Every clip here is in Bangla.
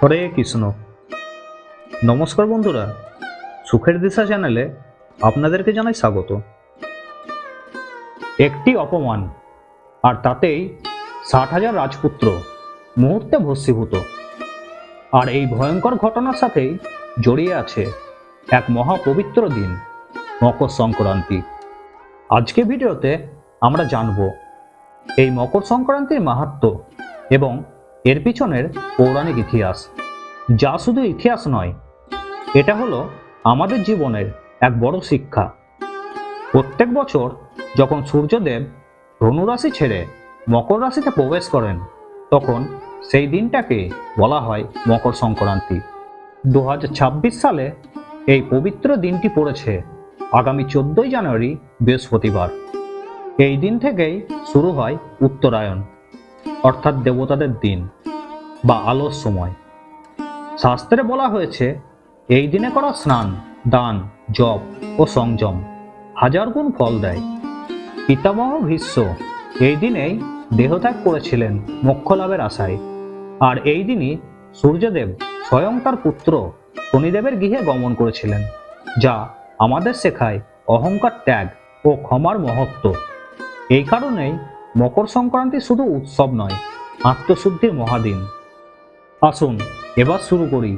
হরে কৃষ্ণ। নমস্কার বন্ধুরা, সুখের দিশা চ্যানেলে আপনাদেরকে জানাই স্বাগত। একটি অপমান আর তাতেই 60,000 রাজপুত্র মুহূর্তে ভস্মীভূত। আর এই ভয়ঙ্কর ঘটনার সাথেই জড়িয়ে আছে এক মহাপবিত্র দিন, মকর সংক্রান্তি। আজকে ভিডিওতে আমরা জানব এই মকর সংক্রান্তির মাহাত্ম্য এবং এর পিছনের পৌরাণিক ইতিহাস, যা শুধু ইতিহাস নয়, এটা হলো আমাদের জীবনের এক বড় শিক্ষা। প্রত্যেক বছর যখন সূর্যদেব ধনু রাশি ছেড়ে মকর রাশিতে প্রবেশ করেন, তখন সেই দিনটাকে বলা হয় মকর সংক্রান্তি। 2026 সালে এই পবিত্র দিনটি পড়েছে আগামী 14ই জানুয়ারি, বৃহস্পতিবার। এই দিন থেকেই শুরু হয় উত্তরায়ণ, অর্থাৎ দেবতাদের দিন বা আলোর সময়। শাস্ত্রে বলা হয়েছে এই দিনে করা স্নান, দান, জপ ও সংযম 1000 গুণ ফল দেয়। পিতামহ ভীষ্ম এই দিনেই দেহত্যাগ করেছিলেন মোক্ষ লাভের আশায়। আর এই দিনই সূর্যদেব স্বয়ং তার পুত্র শনিদেবের গৃহে গমন করেছিলেন, যা আমাদের শেখায় অহংকার ত্যাগ ও ক্ষমার মহত্ব। এই কারণেই মকর সংক্রান্তি শুধু উৎসব নয়, আত্মশুদ্ধির মহাদিন। আসুন এবার শুরু করি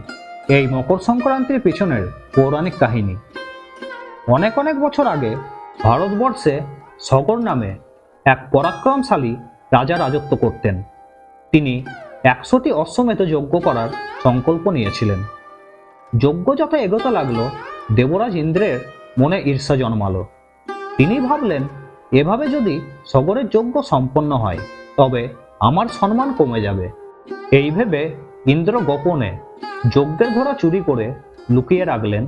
এই মকর সংক্রান্তির পিছনের পৌরাণিক কাহিনী। অনেক অনেক বছর আগে ভারতবর্ষে সগর নামে এক পরাক্রমশালী রাজা রাজত্ব করতেন। তিনি 100টি অশ্বমেধ যজ্ঞ করার সংকল্প নিয়েছিলেন। যজ্ঞ যত এগোতে লাগলো, দেবরাজ ইন্দ্রের মনে ঈর্ষা জন্মালো। তিনি ভাবলেন, এভাবে যদি সগরের যজ্ঞ সম্পন্ন হয় তবে আমার সম্মান কমে যাবে। এই ভেবে ইন্দ্র গোপনে যজ্ঞের ঘোড়া চুরি করে লুকিয়ে রাখলেন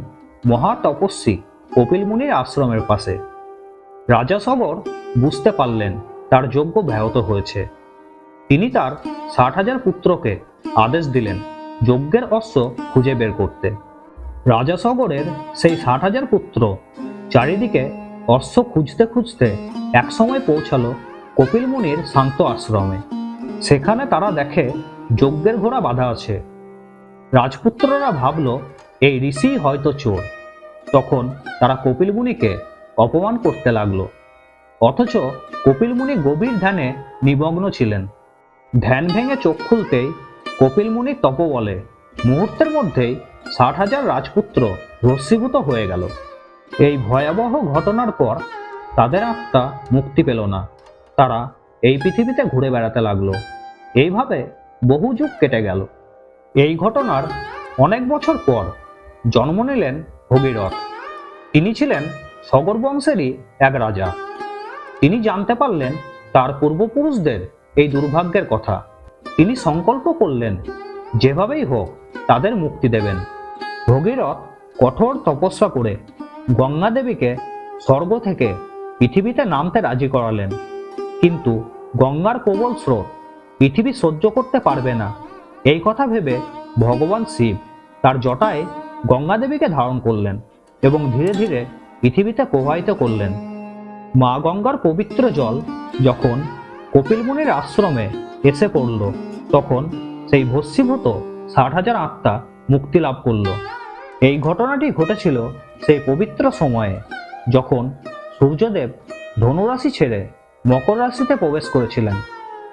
মহা তপস্বী কপিল মুনির আশ্রমের পাশে। রাজা সগর বুঝতে পারলেন তার যজ্ঞ ব্যাহত হয়েছে। তিনি তার 60,000 পুত্রকে আদেশ দিলেন যজ্ঞের অশ্ব খুঁজে বের করতে। রাজা সগরের সেই 60,000 পুত্র চারিদিকে অশ্ব খুঁজতে খুঁজতে একসময় পৌঁছালো কপিল মুনির শান্ত আশ্রমে। সেখানে তারা দেখে যজ্ঞের ঘোড়া বাঁধা আছে। রাজপুত্ররা ভাবল এই ঋষি হয়তো চোর। তখন তারা কপিল মুনিকে অপমান করতে লাগলো। অথচ কপিল মুনি গভীর ধ্যানে নিমগ্ন ছিলেন। ধ্যান ভেঙে চোখ খুলতেই কপিল মুনির তপবলে মুহূর্তের মধ্যেই 60,000 রাজপুত্র ভস্মীভূত হয়ে গেল। এই ভয়াবহ ঘটনার পর তাদের আত্মা মুক্তি পেল না। তারা এই পৃথিবীতে ঘুরে বেড়াতে লাগলো। এইভাবে বহু যুগ কেটে গেল। এই ঘটনার অনেক বছর পর জন্ম নিলেন ভগীরথ। তিনি ছিলেন সগর বংশেরই এক রাজা। তিনি জানতে পারলেন তার পূর্বপুরুষদের এই দুর্ভাগ্যের কথা। তিনি সংকল্প করলেন যেভাবেই হোক তাদের মুক্তি দেবেন। ভগীরথ কঠোর তপস্যা করে গঙ্গা দেবীকে স্বর্গ থেকে পৃথিবীতে নামতে রাজি করালেন। কিন্তু গঙ্গার প্রবল স্রোত পৃথিবী সহ্য করতে পারবে না। এই কথা ভেবে ভগবান শিব তার জটায় গঙ্গা দেবীকে ধারণ করলেন এবং ধীরে ধীরে পৃথিবীতে প্রবাহিত করলেন। মা গঙ্গার পবিত্র জল যখন কপিল মুনির আশ্রমে এসে পড়ল, তখন সেই ভস্মীভূত 60,000 আত্মা মুক্তি লাভ করল। এই ঘটনাটি ঘটেছিল সেই পবিত্র সময়ে যখন সূর্যদেব ধনুরাশি ছেড়ে মকর রাশিতে প্রবেশ করেছিলেন,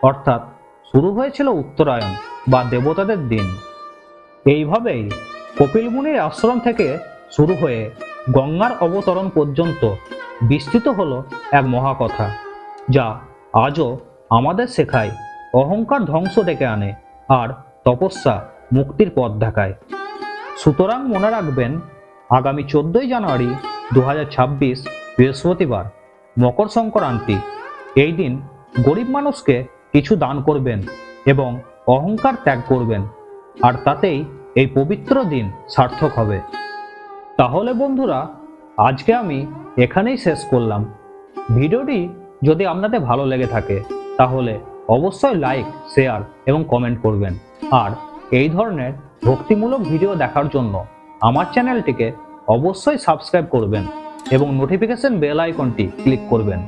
অর্থাৎ শুরু হয়েছিল উত্তরায়ণ বা দেবতাদের দিন। এইভাবেই কপিল মুনির আশ্রম থেকে শুরু হয়ে গঙ্গার অবতরণ পর্যন্ত বিস্তৃত হলো এক মহাকথা, যা আজও আমাদের শেখায় অহংকার ধ্বংস ডেকে আনে আর তপস্যা মুক্তির পথ দেখায়। সুতরাং মনে রাখবেন, আগামী 14ই জানুয়ারি 2026 বৃহস্পতিবার, মকর সংক্রান্তি। এই দিন গরিব মানুষকে কিছু দান করবেন এবং অহংকার ত্যাগ করবেন, আর তাতেই এই পবিত্র দিন সার্থক হবে। তাহলে বন্ধুরা, আজকে আমি এখানেই শেষ করলাম। ভিডিওটি যদি আপনাদের ভালো লেগে থাকে তাহলে অবশ্যই লাইক, শেয়ার এবং কমেন্ট করবেন। আর এই ধরনের ভক্তিমূলক ভিডিও দেখার জন্য আমার চ্যানেলটিকে অবশ্যই সাবস্ক্রাইব করবেন এবং নোটিফিকেশন বেল আইকনটি ক্লিক করবেন।